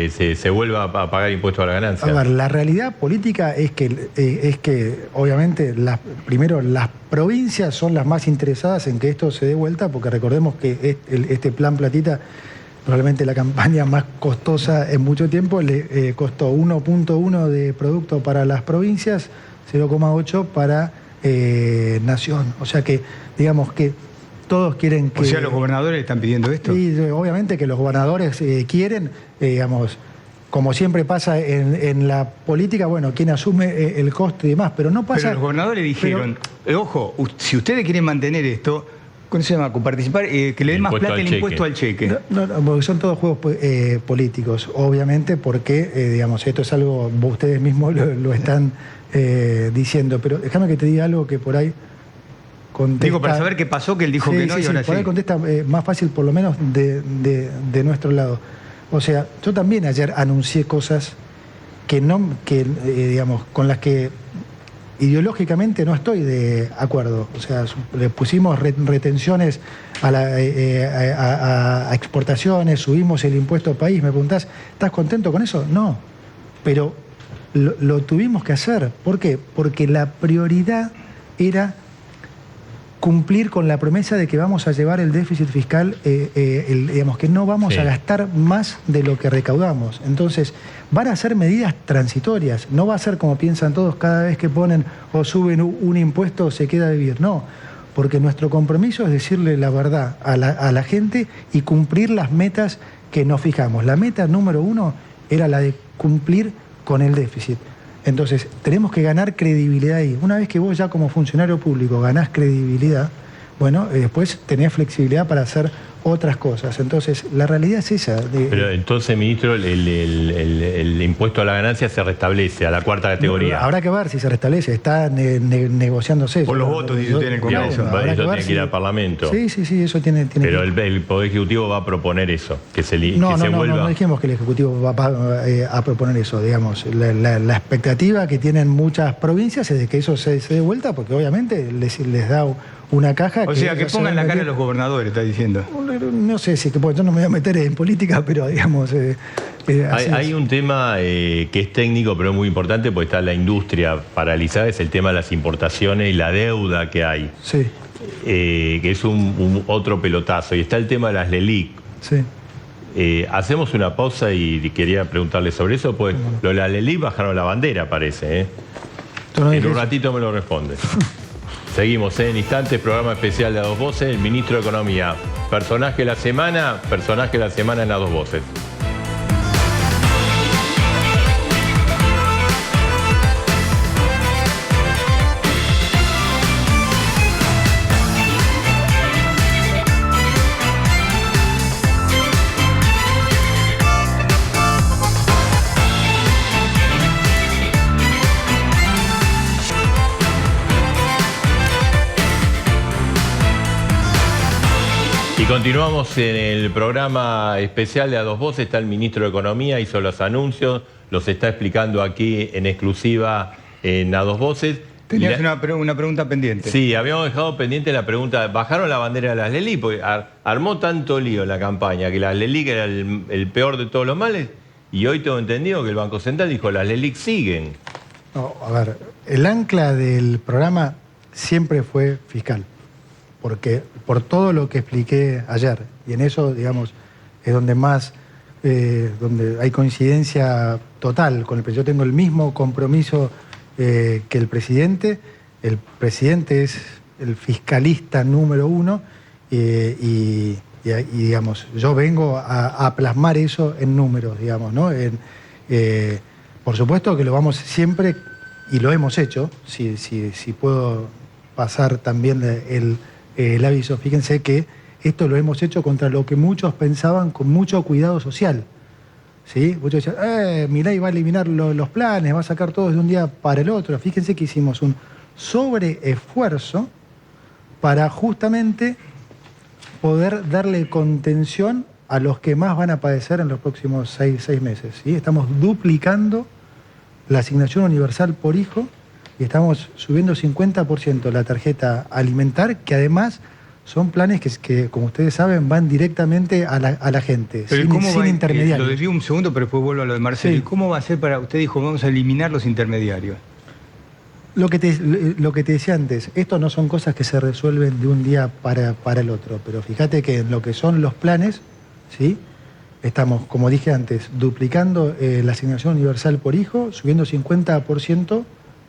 se vuelve a pagar impuesto a la ganancia.
A ver, la realidad política es que obviamente, primero, las provincias son las más interesadas en que esto se dé vuelta, porque recordemos que este plan Platita, probablemente la campaña más costosa en mucho tiempo, le costó 1.1 de producto para las provincias, 0,8 para Nación. O sea que, digamos que todos quieren que...
O sea, los gobernadores están pidiendo esto.
Sí, obviamente que los gobernadores quieren, digamos, como siempre pasa en la política, bueno, quien asume el costo y demás, pero no pasa...
Pero los gobernadores dijeron, ojo, si ustedes quieren mantener esto, ¿cómo se llama? Participar, que le den más plata el impuesto al cheque.
No, porque son todos juegos políticos, obviamente, porque, digamos, esto es algo, ustedes mismos lo están diciendo, pero déjame que te diga algo que por ahí... contesta,
digo, para saber qué pasó, que él dijo que no, y ahora sí.
Por ahí contesta más fácil, por lo menos, de nuestro lado. O sea, yo también ayer anuncié cosas digamos, con las que ideológicamente no estoy de acuerdo. O sea, le pusimos retenciones a exportaciones, subimos el impuesto al país. Me preguntás, ¿estás contento con eso? No, pero lo tuvimos que hacer. ¿Por qué? Porque la prioridad era cumplir con la promesa de que vamos a llevar el déficit fiscal, digamos, que no vamos a gastar más de lo que recaudamos. Entonces, van a ser medidas transitorias. No va a ser como piensan todos, cada vez que ponen o suben un impuesto se queda a vivir. No, porque nuestro compromiso es decirle la verdad a la gente y cumplir las metas que nos fijamos. La meta número 1 era la de cumplir con el déficit. Entonces, tenemos que ganar credibilidad ahí. Una vez que vos ya como funcionario público ganás credibilidad, bueno, después tenés flexibilidad para hacer otras cosas. Entonces, la realidad es esa.
Pero entonces, ministro, el impuesto a la ganancia se restablece a la cuarta categoría.
Habrá que ver si se restablece, está negociándose.
Por los votos, dice usted en el Congreso.
Eso tiene que ir al Parlamento.
Sí, eso tiene
Pero
que...
el Poder Ejecutivo va a proponer eso, que se vuelva...
No dijimos que el Ejecutivo va a proponer eso, digamos. La expectativa que tienen muchas provincias es de que eso se dé vuelta, porque obviamente les da una caja...
O sea, que pongan la cara a los gobernadores, está diciendo.
No sé si, yo no me voy a meter en política, pero digamos...
Hay un tema que es técnico, pero muy importante, porque está la industria paralizada, es el tema de las importaciones y la deuda que hay.
Sí.
Que es otro pelotazo. Y está el tema de las LELIC.
Sí.
Hacemos una pausa y quería preguntarle sobre eso, pues lo de las LELIC bajaron la bandera, parece. En un ratito me lo responde. Seguimos en instantes, programa especial de A Dos Voces, el ministro de Economía. Personaje de la semana en A Dos Voces. Y continuamos en el programa especial de A Dos Voces. Está el ministro de Economía, hizo los anuncios, los está explicando aquí en exclusiva en A Dos Voces.
Tenías una pregunta pendiente.
Sí, habíamos dejado pendiente la pregunta. ¿Bajaron la bandera de las LELIC? Porque armó tanto lío en la campaña que las LELIC era el peor de todos los males. Y hoy tengo entendido que el Banco Central dijo las LELIC siguen.
No, a ver, el ancla del programa siempre fue fiscal. Porque por todo lo que expliqué ayer, y en eso, digamos, es donde más, donde hay coincidencia total con el presidente. Yo tengo el mismo compromiso que el presidente. El presidente es el fiscalista número uno y digamos, yo vengo a plasmar eso en números, digamos, ¿no? Por supuesto que lo vamos siempre, y lo hemos hecho, si puedo pasar también el aviso. Fíjense que esto lo hemos hecho contra lo que muchos pensaban con mucho cuidado social. ¿Sí? Muchos decían, Milei va a eliminar los planes, va a sacar todos de un día para el otro. Fíjense que hicimos un sobreesfuerzo para justamente poder darle contención a los que más van a padecer en los próximos seis meses. ¿Sí? Estamos duplicando la asignación universal por hijo y estamos subiendo 50% la tarjeta alimentar, que además son planes que, como ustedes saben, van directamente a la gente,
pero
sin intermediarios.
Lo desvío un segundo, pero después vuelvo a lo de Marcelo.
Sí.
¿Cómo va a ser para...? Usted dijo, vamos a eliminar los intermediarios.
Lo que te decía antes, esto no son cosas que se resuelven de un día para el otro, pero fíjate que en lo que son los planes, ¿sí? Estamos, como dije antes, duplicando la asignación universal por hijo, subiendo 50%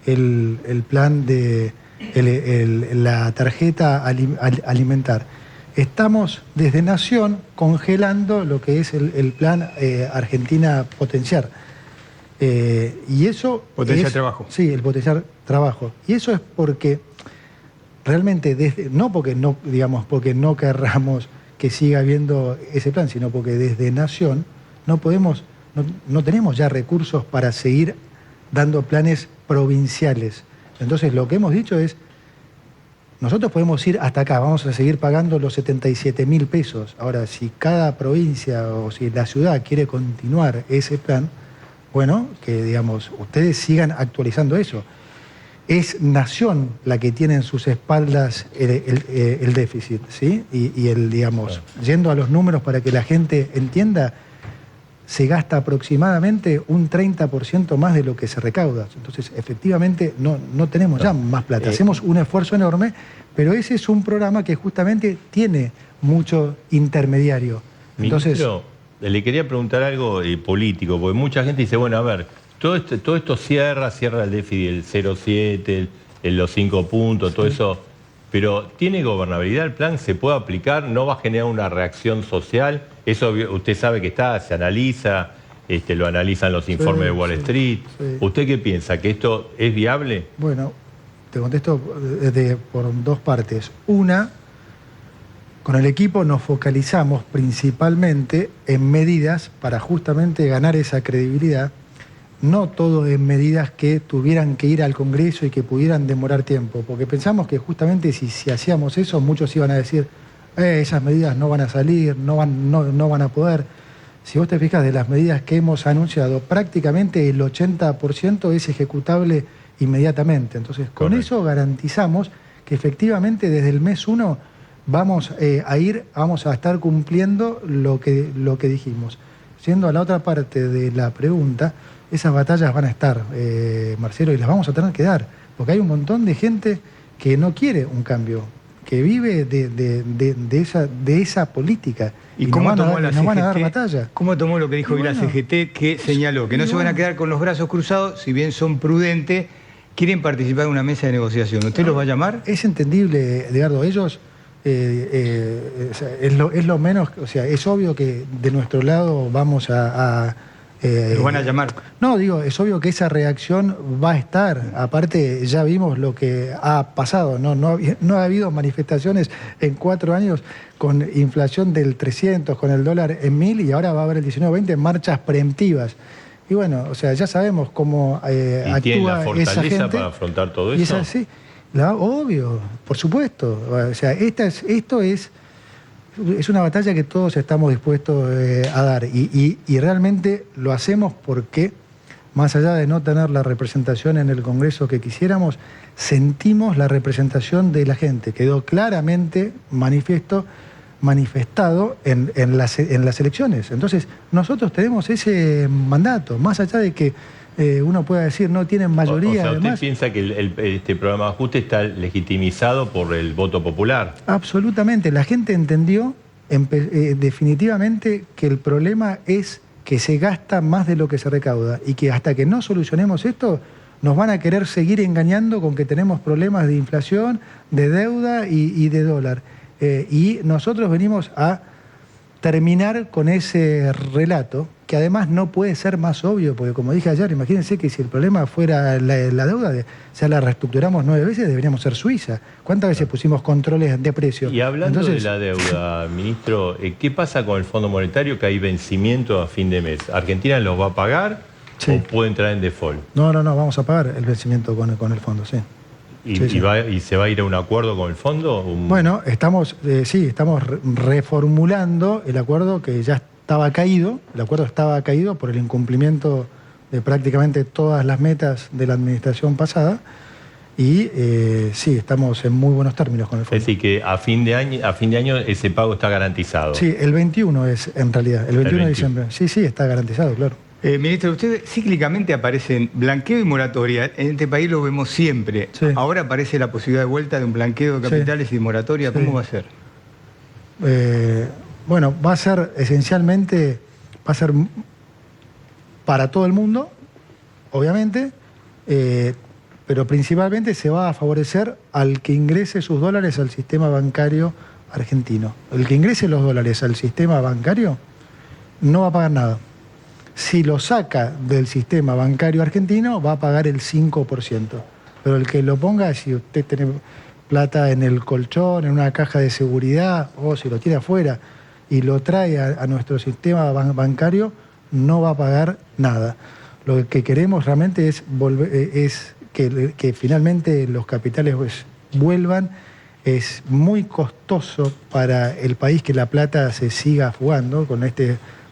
el plan de la tarjeta alimentar. Estamos desde Nación congelando lo que es el plan Argentina Potenciar. Y eso
Potenciar trabajo.
Sí, el potenciar trabajo. Y eso es porque realmente, no porque no querramos que siga habiendo ese plan, sino porque desde Nación no tenemos ya recursos para seguir dando planes provinciales. Entonces lo que hemos dicho es, nosotros podemos ir hasta acá, vamos a seguir pagando los 77.000 pesos. Ahora, si cada provincia o si la ciudad quiere continuar ese plan, bueno, que digamos, ustedes sigan actualizando eso. Es Nación la que tiene en sus espaldas el déficit, ¿sí? Y digamos, yendo a los números para que la gente entienda, se gasta aproximadamente un 30% más de lo que se recauda. Entonces, efectivamente, no tenemos ya más plata. Hacemos un esfuerzo enorme, pero ese es un programa que justamente tiene mucho intermediario. Entonces,
Ministro, le quería preguntar algo político, porque mucha gente dice, bueno, a ver, todo esto cierra el déficit del 0,7, los 5 puntos, todo eso, pero ¿tiene gobernabilidad el plan? ¿Se puede aplicar? ¿No va a generar una reacción social? Eso usted sabe que se analiza, lo analizan los informes de Wall Street.
Sí.
¿Usted qué piensa? ¿Que esto es viable?
Bueno, te contesto por dos partes. Una, con el equipo nos focalizamos principalmente en medidas para justamente ganar esa credibilidad, no todo en medidas que tuvieran que ir al Congreso y que pudieran demorar tiempo, porque pensamos que justamente si hacíamos eso, muchos iban a decir, esas medidas no van a salir, no van a poder. Si vos te fijas de las medidas que hemos anunciado, prácticamente el 80% es ejecutable inmediatamente. Entonces, con eso garantizamos que efectivamente desde el mes 1 vamos a estar cumpliendo lo que dijimos. Siendo a la otra parte de la pregunta, esas batallas van a estar, Marcelo, y las vamos a tener que dar, porque hay un montón de gente que no quiere un cambio, que vive de esa política.
¿Y cómo tomó la CGT?
Van a dar batalla.
¿Cómo tomó lo que dijo hoy la CGT, que señaló que no se van a quedar con los brazos cruzados, si bien son prudentes, quieren participar en una mesa de negociación? ¿Usted los va a llamar?
Es entendible, Edgardo. Ellos, es lo menos, o sea, es obvio que de nuestro lado vamos
¿Los van a llamar?
No, digo, es obvio que esa reacción va a estar. Aparte, ya vimos lo que ha pasado. No ha habido manifestaciones en 4 años con inflación del 300, con el dólar en 1000, y ahora va a haber el 19-20 marchas preemptivas. Y bueno, o sea, ya sabemos cómo actúa
¿tiene la
esa
fortaleza
gente
para afrontar todo
y
eso?
es así. Obvio, por supuesto. O sea, esto es una batalla que todos estamos dispuestos a dar y realmente lo hacemos porque, más allá de no tener la representación en el Congreso que quisiéramos, sentimos la representación de la gente. Quedó claramente manifestado en las elecciones. Entonces, nosotros tenemos ese mandato, más allá de que uno pueda decir no tienen mayoría.
O sea, ¿usted
además,
piensa que este programa de ajuste está legitimizado por el voto popular?
Absolutamente. La gente entendió definitivamente que el problema es que se gasta más de lo que se recauda y que hasta que no solucionemos esto, nos van a querer seguir engañando con que tenemos problemas de inflación, de deuda y de dólar. Y nosotros venimos a terminar con ese relato, que además no puede ser más obvio, porque como dije ayer, imagínense que si el problema fuera la deuda, ya la reestructuramos 9 veces, deberíamos ser Suiza. ¿Cuántas veces pusimos controles de precios?
Y hablando de la deuda, ministro, ¿qué pasa con el Fondo Monetario, que hay vencimiento a fin de mes? ¿Argentina los va a pagar o puede entrar en default? No,
vamos a pagar el vencimiento con el fondo, sí.
¿Y se va a ir a un acuerdo con el fondo?
Bueno, estamos reformulando el acuerdo que ya estaba caído. El acuerdo estaba caído por el incumplimiento de prácticamente todas las metas de la administración pasada. Y sí, estamos en muy buenos términos con el fondo.
Es decir, que a fin de año ese pago está garantizado.
Sí, el 21 es en realidad, el 21 de diciembre. Sí, está garantizado, claro.
Ministro, usted cíclicamente aparecen blanqueo y moratoria. En este país lo vemos siempre. Sí. Ahora aparece la posibilidad de vuelta de un blanqueo de capitales y de moratoria. ¿Cómo va a ser?
Bueno, va a ser esencialmente, para todo el mundo, obviamente, pero principalmente se va a favorecer al que ingrese sus dólares al sistema bancario argentino. El que ingrese los dólares al sistema bancario no va a pagar nada. Si lo saca del sistema bancario argentino, va a pagar el 5%. Pero el que lo ponga, si usted tiene plata en el colchón, en una caja de seguridad, o si lo tiene afuera y lo trae a nuestro sistema bancario, no va a pagar nada. Lo que queremos realmente es que finalmente los capitales vuelvan. Es muy costoso para el país que la plata se siga fugando con esta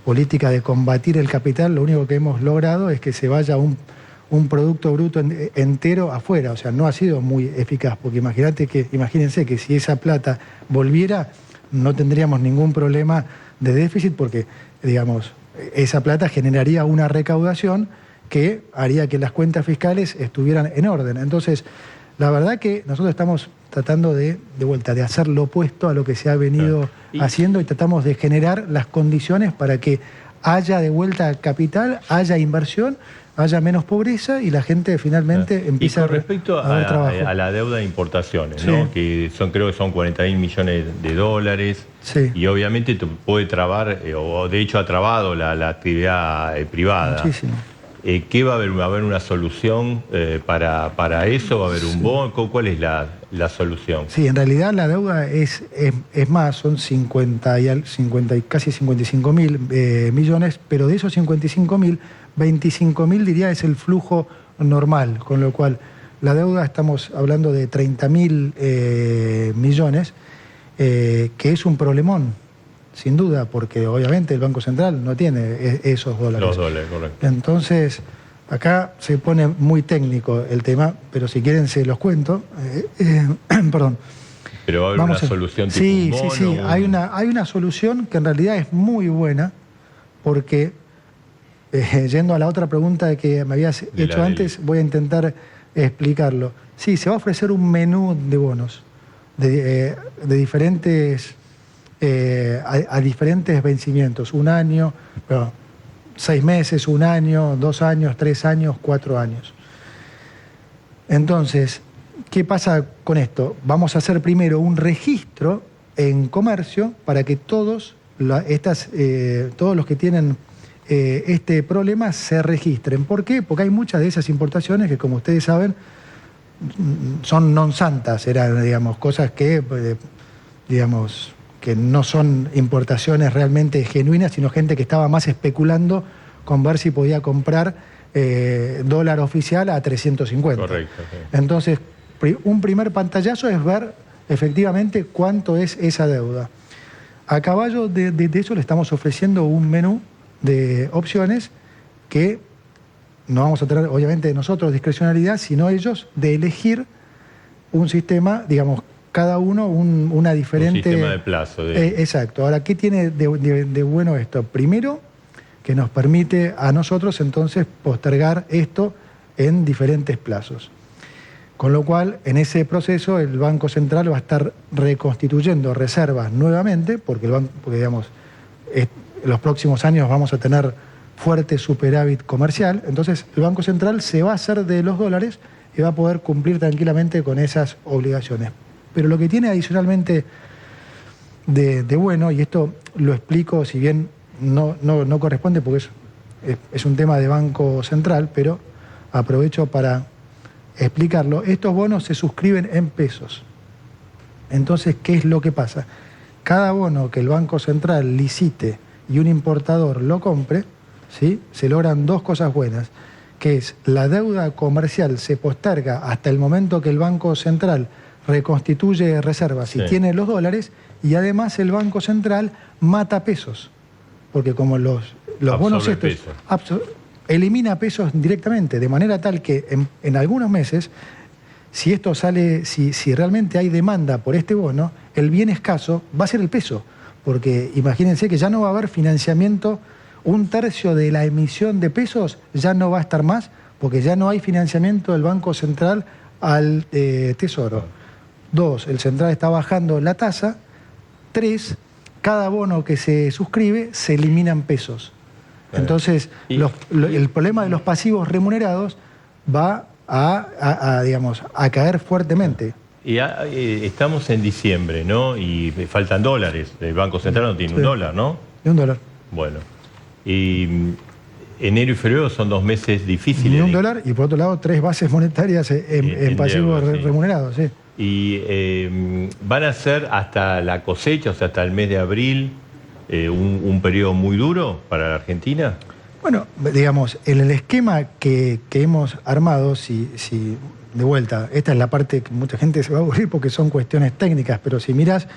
política de combatir el capital. Lo único que hemos logrado es que se vaya un producto bruto entero afuera. O sea, no ha sido muy eficaz, porque imagínense que si esa plata volviera, no tendríamos ningún problema de déficit, porque, digamos, esa plata generaría una recaudación que haría que las cuentas fiscales estuvieran en orden. Entonces, la verdad que nosotros estamos tratando de hacer lo opuesto a lo que se ha venido haciendo, y tratamos de generar las condiciones para que haya de vuelta capital, haya inversión, haya menos pobreza y la gente finalmente empiece a ver trabajo.
Y con respecto a la deuda de importaciones, ¿no? Que creo que son 40.000 millones de dólares, y obviamente puede trabar, o de hecho ha trabado la actividad privada.
Muchísimo.
¿qué va a haber? ¿Va a haber una solución para eso? ¿Va a haber un bono? ¿Cuál es la solución?
Sí, en realidad la deuda es más, son 50 y casi 55.000 millones, pero de esos 55.000, 25.000 diría es el flujo normal, con lo cual la deuda estamos hablando de 30.000 millones, que es un problemón, sin duda, porque obviamente el Banco Central no tiene esos dólares.
Los dólares, correcto.
Entonces, acá se pone muy técnico el tema, pero si quieren se los cuento. Perdón.
Pero va a haber una solución tipo
sí,
un bono.
Sí, hay una solución que en realidad es muy buena, porque, yendo a la otra pregunta que me habías hecho antes, voy a intentar explicarlo. Sí, se va a ofrecer un menú de bonos de diferentes... a diferentes vencimientos, 1 año, 6 meses, 1 año, 2 años, 3 años, 4 años. Entonces, ¿qué pasa con esto? Vamos a hacer primero un registro en comercio para que todos los que tienen este problema se registren. ¿Por qué? Porque hay muchas de esas importaciones que, como ustedes saben, son non santas, eran, digamos, cosas que, digamos, que no son importaciones realmente genuinas, sino gente que estaba más especulando con ver si podía comprar dólar oficial a 350.
Correcto. Sí.
Entonces, un primer pantallazo es ver efectivamente cuánto es esa deuda. A caballo de eso le estamos ofreciendo un menú de opciones que no vamos a tener, obviamente, nosotros discrecionalidad, sino ellos de elegir un sistema, digamos, cada uno una diferente...
Un sistema de plazo.
Exacto. Ahora, ¿qué tiene de bueno esto? Primero, que nos permite a nosotros entonces postergar esto en diferentes plazos. Con lo cual, en ese proceso, el Banco Central va a estar reconstituyendo reservas nuevamente, porque digamos, los próximos años vamos a tener fuerte superávit comercial. Entonces, el Banco Central se va a hacer de los dólares y va a poder cumplir tranquilamente con esas obligaciones. Pero lo que tiene adicionalmente de bueno, y esto lo explico, si bien no corresponde porque es un tema de Banco Central, pero aprovecho para explicarlo. Estos bonos se suscriben en pesos. Entonces, ¿qué es lo que pasa? Cada bono que el Banco Central licite y un importador lo compre, ¿sí?, se logran 2 cosas buenas, que es la deuda comercial se posterga hasta el momento que el Banco Central reconstituye reservas y tiene los dólares, y además el Banco Central mata pesos, porque como los bonos estos elimina pesos directamente, de manera tal que en algunos meses, si esto sale, si realmente hay demanda por este bono, el bien escaso va a ser el peso, porque imagínense que ya no va a haber financiamiento, 1/3 de la emisión de pesos ya no va a estar más, porque ya no hay financiamiento del Banco Central al Tesoro. 2, el central está bajando la tasa. 3, cada bono que se suscribe se eliminan pesos. Entonces, el problema de los pasivos remunerados va a caer fuertemente.
Y estamos en diciembre, ¿no? Y faltan dólares. El Banco Central no tiene un dólar, ¿no?
Ni un dólar.
Bueno. Y enero y febrero son 2 meses difíciles.
Ni un dólar, y por otro lado 3 bases monetarias en pasivos remunerados, sí.
Y van a ser hasta la cosecha, o sea, hasta el mes de abril, un periodo muy duro para la Argentina.
Bueno, digamos, en el esquema que hemos armado, si de vuelta, esta es la parte que mucha gente se va a aburrir porque son cuestiones técnicas, pero si miras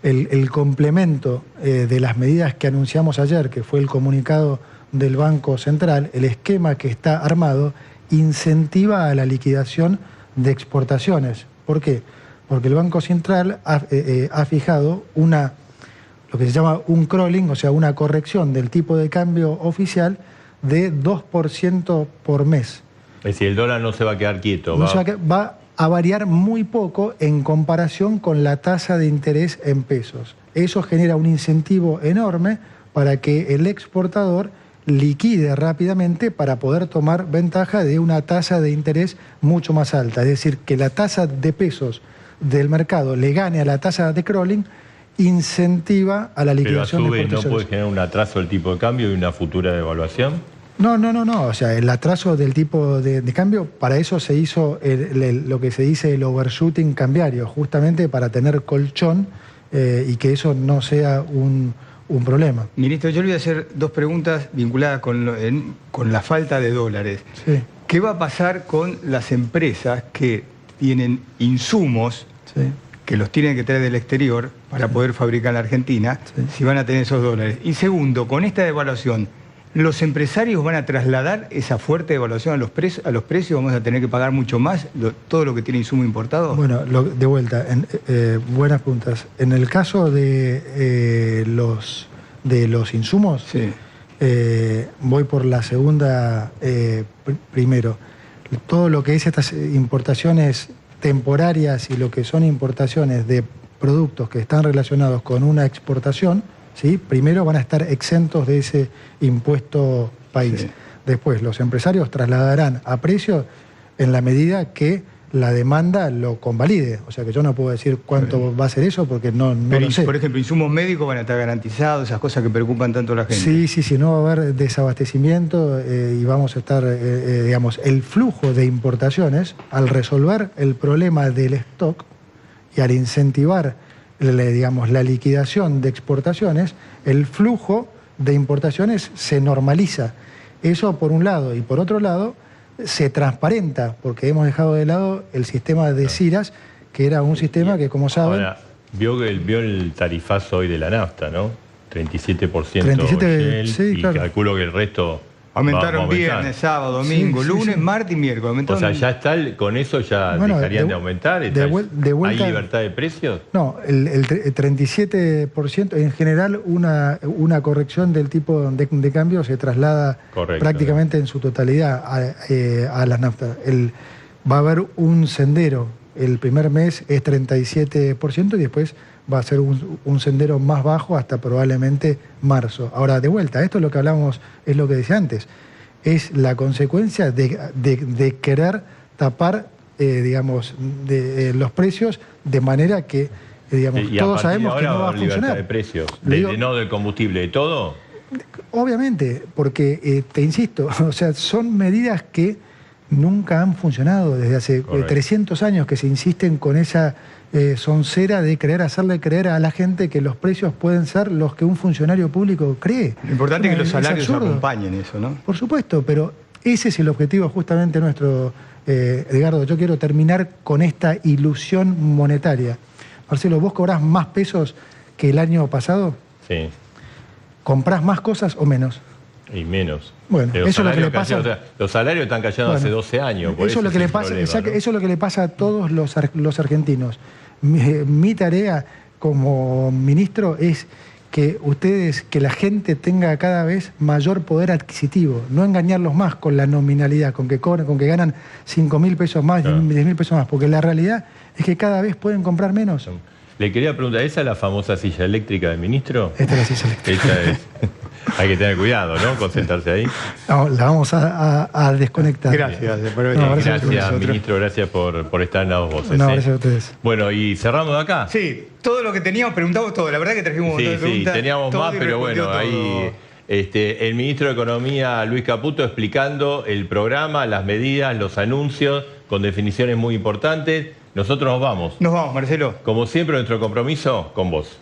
el complemento de las medidas que anunciamos ayer, que fue el comunicado del Banco Central, el esquema que está armado incentiva a la liquidación de exportaciones. ¿Por qué? Porque el Banco Central ha fijado lo que se llama un crawling, o sea, una corrección del tipo de cambio oficial de 2% por mes.
Es decir, el dólar no se va a quedar quieto.
Va a variar muy poco en comparación con la tasa de interés en pesos. Eso genera un incentivo enorme para que el exportador liquide rápidamente para poder tomar ventaja de una tasa de interés mucho más alta. Es decir, que la tasa de pesos del mercado le gane a la tasa de crawling, incentiva a la liquidación de exportaciones.
Pero a su vez, ¿no puede generar un atraso del tipo de cambio y una futura devaluación?
No. O sea, el atraso del tipo de cambio, para eso se hizo lo que se dice el overshooting cambiario, justamente para tener colchón y que eso no sea un problema.
Ministro, yo le voy a hacer dos preguntas vinculadas con la falta de dólares.
Sí.
¿Qué va a pasar con las empresas que tienen insumos que los tienen que traer del exterior para poder fabricar en la Argentina, si van a tener esos dólares? Y segundo, con esta devaluación, ¿los empresarios van a trasladar esa fuerte devaluación a los precios? ¿Vamos a tener que pagar mucho más todo lo que tiene insumo importado?
Bueno, de vuelta, buenas preguntas. En el caso de los insumos, voy por la segunda primero. Todo lo que es estas importaciones temporarias y lo que son importaciones de productos que están relacionados con una exportación, ¿sí? Primero van a estar exentos de ese impuesto país. Sí. Después, los empresarios trasladarán a precio en la medida que la demanda lo convalide. O sea que yo no puedo decir cuánto va a ser eso porque no lo sé.
Por ejemplo, insumos médicos van a estar garantizados, esas cosas que preocupan tanto a la gente.
Sí, no va a haber desabastecimiento y vamos a estar, digamos, el flujo de importaciones, al resolver el problema del stock y al incentivar, digamos, la liquidación de exportaciones, el flujo de importaciones se normaliza. Eso por un lado. Y por otro lado, se transparenta, porque hemos dejado de lado el sistema de CIRAS, que era un sistema que, como saben...
Ahora, vio el tarifazo hoy de la nafta, ¿no? 37%
37,
Shell,
sí,
y
claro.
calculo que el resto...
Aumentaron viernes, sábado, domingo, lunes, martes y miércoles.
Aumentaron... O sea, ya está, con eso ya dejarían de aumentar.
De vuelta,
¿Hay libertad de precios?
No, el 37%, en general una corrección del tipo de cambio se traslada prácticamente en su totalidad a las naftas. Va a haber un sendero, el primer mes es 37% y después va a ser un sendero más bajo hasta probablemente marzo. Ahora, de vuelta, esto es lo que hablamos, es lo que decía antes, es la consecuencia de querer tapar, digamos, los precios de manera que, digamos, todos sabemos que no va a funcionar.
¿Libertad de precios? ¿No del combustible, de todo?
Obviamente, porque, te insisto, o sea, son medidas que nunca han funcionado desde hace 300 años que se insisten con esa soncera de hacerle creer a la gente que los precios pueden ser los que un funcionario público cree.
Lo importante es que los salarios acompañen eso, ¿no?
Por supuesto, pero ese es el objetivo justamente nuestro, Edgardo. Yo quiero terminar con esta ilusión monetaria. Marcelo, ¿vos cobrás más pesos que el año pasado?
Sí.
¿Comprás más cosas o menos?
Y menos.
Bueno, eso es lo que le pasa.
Los salarios están cayendo hace 12 años.
Eso es lo que le pasa, problema, ¿no? Eso es lo que le pasa a todos los argentinos. Mi tarea como ministro es que la gente tenga cada vez mayor poder adquisitivo, no engañarlos más con la nominalidad, con que cobran, con que ganan 5.000 pesos más, 10.000 pesos más, porque la realidad es que cada vez pueden comprar menos.
Le quería preguntar, ¿esa es la famosa silla eléctrica del ministro?
Esta es la silla eléctrica.
Esta es. Hay que tener cuidado, ¿no? Con sentarse ahí.
No, la vamos a desconectar.
Gracias.
Gracias, ministro. Gracias por estar en las dos voces.
No, gracias a ustedes.
Bueno, ¿y cerramos de acá?
Sí, todo lo que teníamos, preguntamos todo. La verdad que trajimos un montón de preguntas.
Sí, teníamos más, pero bueno, todo. Ahí el ministro de Economía, Luis Caputo, explicando el programa, las medidas, los anuncios, con definiciones muy importantes. Nosotros nos vamos.
Nos vamos, Marcelo.
Como siempre, nuestro compromiso con vos.